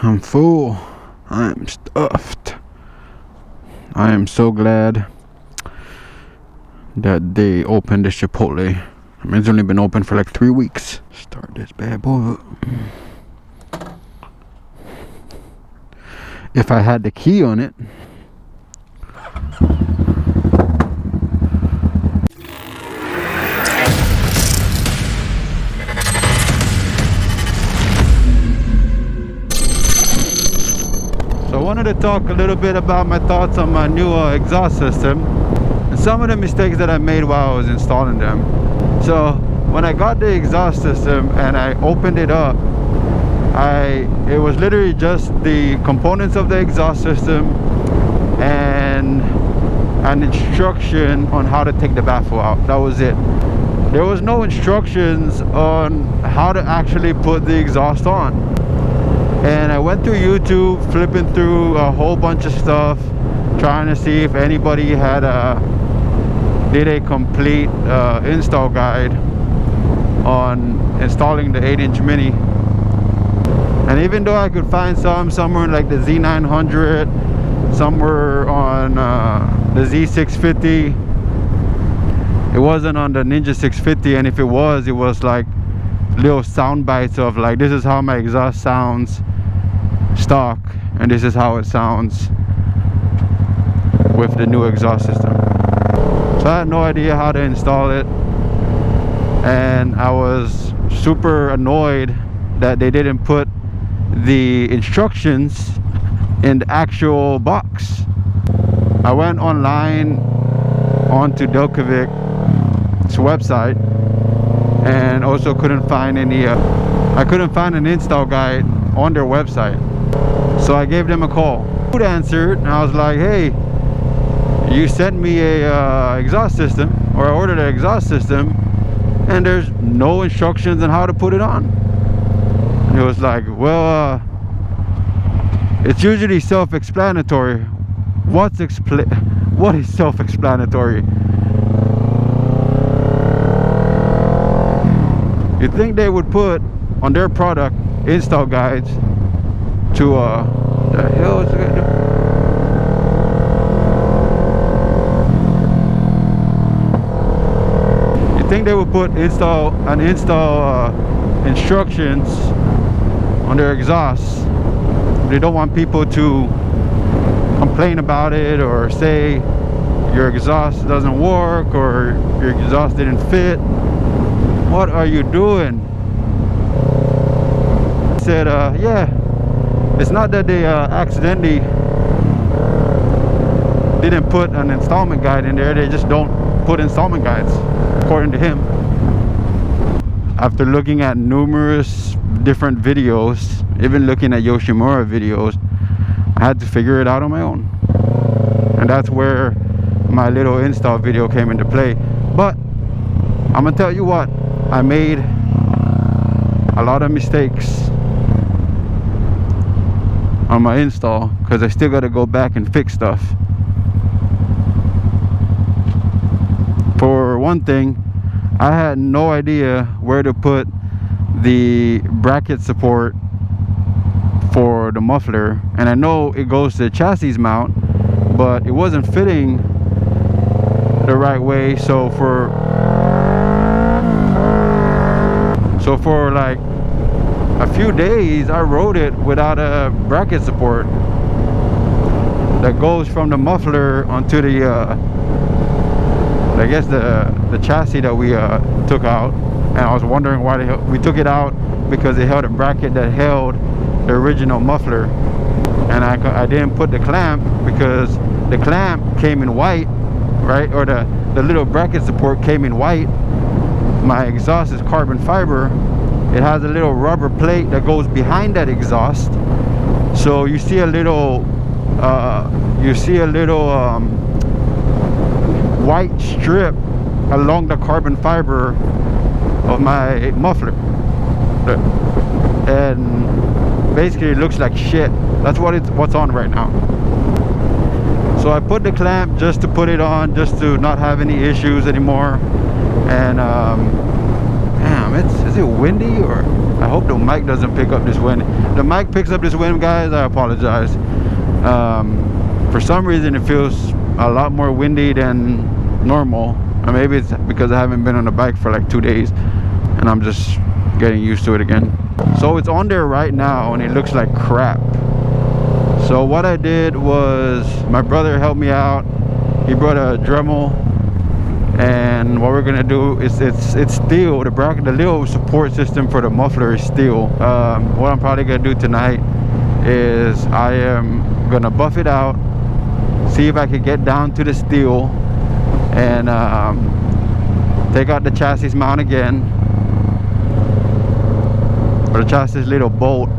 I'm full. I'm stuffed. I am so glad that they opened the Chipotle. I mean, it's only been open for like 3 weeks. Start this bad boy up. If I had the key on it. So I wanted to talk a little bit about my thoughts on my new exhaust system and some of the mistakes that I made while I was installing them. So when I got the exhaust system and I opened it up, it was literally just the components of the exhaust system and an instruction on how to take the baffle out. That was it. There was no instructions on how to actually put the exhaust on. And I went through YouTube, flipping through a whole bunch of stuff, trying to see if anybody did a complete install guide on installing the 8-inch Mini. And even though I could find somewhere in like the Z900, somewhere on the Z650, it wasn't on the Ninja 650. And if it was like little sound bites of like, this is how my exhaust sounds stock, and this is how it sounds with the new exhaust system. So I had no idea how to install it, and I was super annoyed that they didn't put the instructions in the actual box. I went online onto Delkevic's website and also couldn't find any I couldn't find an install guide on their website. So I gave them a call. Dude answered and I was like, hey, you sent me a exhaust system, or I ordered an exhaust system, and there's no instructions on how to put it on. And it was like, well, it's usually self-explanatory. What is self-explanatory? You'd think they would put on their product install guides to the hell is it? You think they would put install instructions on their exhausts? They don't want people to complain about it or say your exhaust doesn't work or your exhaust didn't fit. What are you doing? I said, yeah, it's not that they accidentally didn't put an installment guide in there, they just don't put installment guides, according to him. After looking at numerous different videos, even looking at Yoshimura videos, I had to figure it out on my own. And that's where my little install video came into play. But I'm gonna tell you what, I made a lot of mistakes on my install because I still got to go back and fix stuff. For one thing, I had no idea where to put the bracket support for the muffler, and I know it goes to the chassis mount, but it wasn't fitting the right way. So for like a few days I rode it without a bracket support that goes from the muffler onto the I guess the chassis that we took out. And I was wondering why we took it out, because it held a bracket that held the original muffler, and I didn't put the clamp because the clamp came in white, right? Or the little bracket support came in white. My exhaust is carbon fiber. It has a little rubber plate that goes behind that exhaust, so you see a little white strip along the carbon fiber of my muffler, and basically it looks like shit. That's what's on right now. So I put the clamp just to put it on, just to not have any issues anymore. And damn, damn, is it windy? Or I hope the mic doesn't pick up this wind. The mic picks up this wind, guys, I apologize. For some reason it feels a lot more windy than normal, or maybe it's because I haven't been on the bike for like 2 days and I'm just getting used to it again. So it's on there right now and it looks like crap. So what I did was, my brother helped me out. He brought a Dremel, and what we're gonna do is it's steel. The bracket, the little support system for the muffler is steel. What I'm probably gonna do tonight is I am gonna buff it out, see if I can get down to the steel, and take out the chassis mount again, or the chassis little bolt,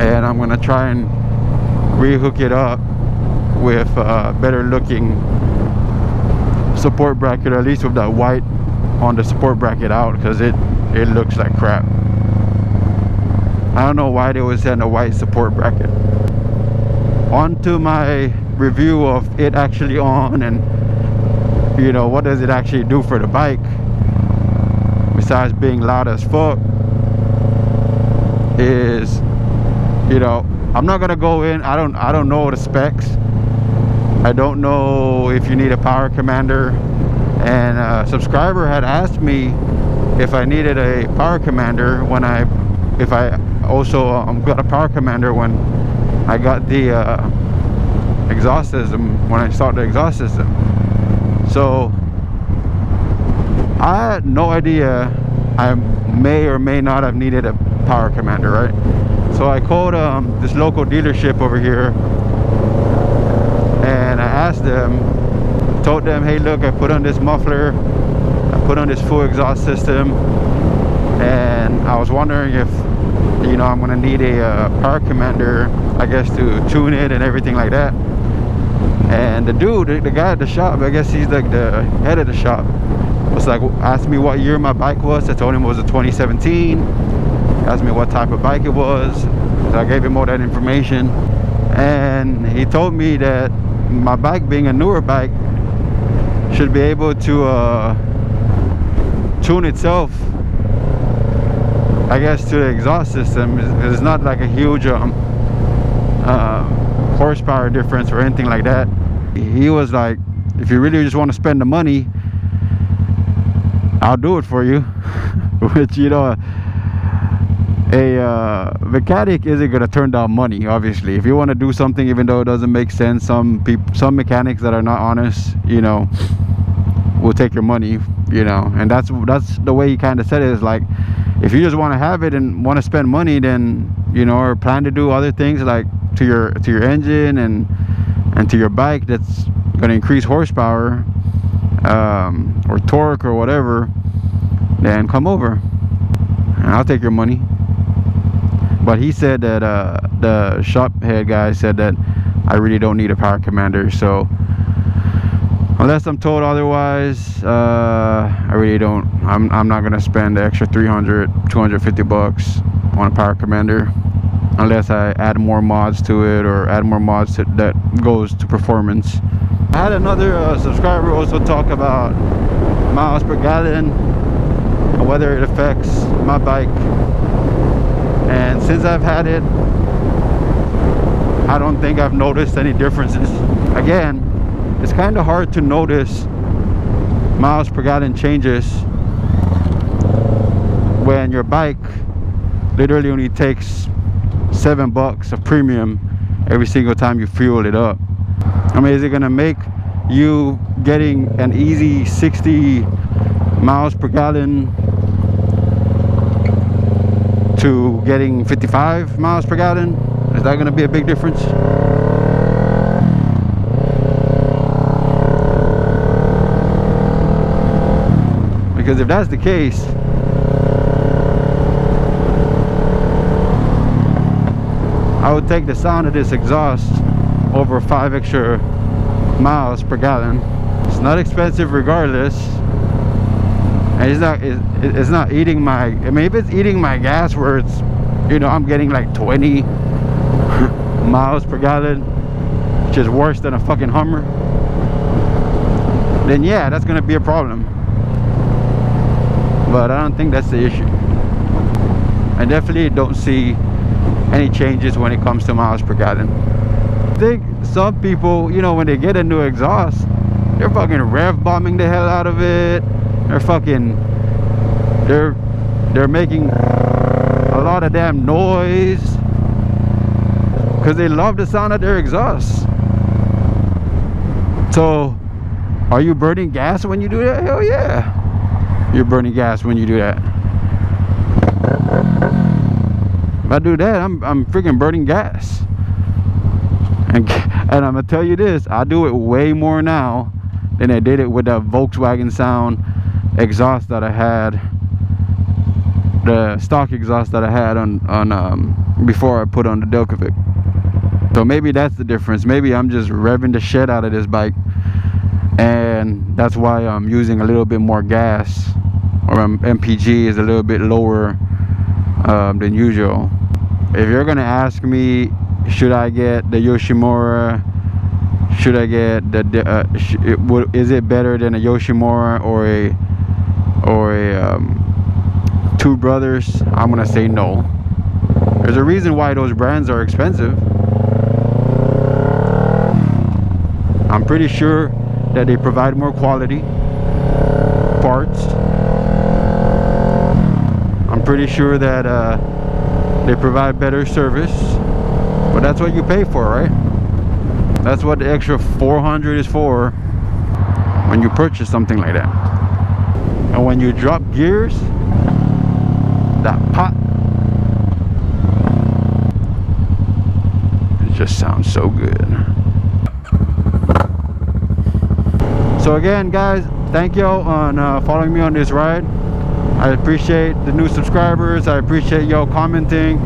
and I'm gonna try and rehook it up with better looking support bracket, or at least with that white on the support bracket out, because it looks like crap. I don't know why they was sending a white support bracket. On to my review of it actually on, and you know, what does it actually do for the bike besides being loud as fuck, is, you know, I'm not gonna go in. I don't know the specs. I don't know if you need a power commander, and a subscriber had asked me if I needed a power commander when if I also got a power commander when I got the exhaust system, when I installed the exhaust system. So I had no idea. I may or may not have needed a power commander, right? So I called this local dealership over here, and I asked them, told them, hey look, I put on this muffler, I put on this full exhaust system, and I was wondering if, you know, I'm gonna need a power commander, I guess, to tune it and everything like that. And the dude, the guy at the shop, I guess he's like the head of the shop, was like, asked me what year my bike was. I told him it was a 2017. Asked me what type of bike it was. So I gave him all that information, and he told me that my bike, being a newer bike, should be able to tune itself, I guess, to the exhaust system. It's not like a huge horsepower difference or anything like that. He was like, if you really just want to spend the money, I'll do it for you. Which, you know, a mechanic isn't gonna turn down money. Obviously, if you want to do something even though it doesn't make sense, some mechanics that are not honest, you know, will take your money, you know. And that's the way he kind of said it, is like, if you just want to have it and want to spend money, then, you know, or plan to do other things like to your engine and to your bike that's going to increase horsepower or torque or whatever, then come over and I'll take your money. But he said that the shop head guy said that I really don't need a power commander. So unless I'm told otherwise, I really don't. I'm not gonna spend the extra 250 bucks on a power commander unless I add more mods to it, or add more mods that goes to performance. I had another subscriber also talk about miles per gallon and whether it affects my bike. And since I've had it, I don't think I've noticed any differences. Again, it's kind of hard to notice miles per gallon changes when your bike literally only takes $7 of premium every single time you fuel it up. I mean, is it gonna make you getting an easy 60 miles per gallon to getting 55 miles per gallon? Is that gonna be a big difference? Because if that's the case, I would take the sound of this exhaust over 5 extra miles per gallon. It's not expensive regardless, and it's not eating my, I mean, if it's eating my gas where it's, you know, I'm getting like 20 miles per gallon, which is worse than a fucking Hummer, then yeah, that's gonna be a problem. but I don't think that's the issue. I definitely don't see any changes when it comes to miles per gallon. I think some people, you know, when they get a new exhaust, they're fucking rev bombing the hell out of it. They're fucking, they're making a lot of damn noise because they love the sound of their exhaust. So are you burning gas when you do that? Hell yeah, you're burning gas when you do that. If I do that, I'm freaking burning gas. And I'm gonna tell you this, I do it way more now than I did it with that Volkswagen sound exhaust that I had, the stock exhaust that I had on before I put on the Delkevic. So maybe that's the difference. Maybe I'm just revving the shit out of this bike, and that's why I'm using a little bit more gas, or MPG is a little bit lower than usual. If you're gonna ask me, should I get the Yoshimura, should I get the is it better than a Yoshimura or a Two Brothers, I'm gonna say no. There's a reason why those brands are expensive. I'm pretty sure that they provide more quality parts. I'm pretty sure that they provide better service, but that's what you pay for, right? That's what the extra $400 is for when you purchase something like that. And when you drop gears, that pop, it just sounds so good. So again, guys, thank y'all on following me on this ride. I appreciate the new subscribers. I appreciate y'all commenting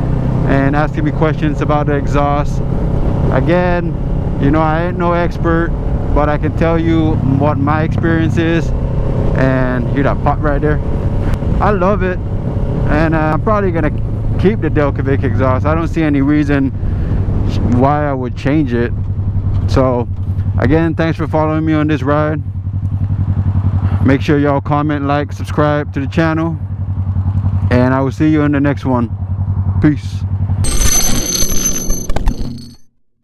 and asking me questions about the exhaust. Again, you know, I ain't no expert, but I can tell you what my experience is. And hear that pop right there? I love it, and I'm probably gonna keep the Delkevic exhaust. I don't see any reason why I would change it. So again, thanks for following me on this ride. Make sure y'all comment, like, subscribe to the channel, and I will see you in the next one. Peace.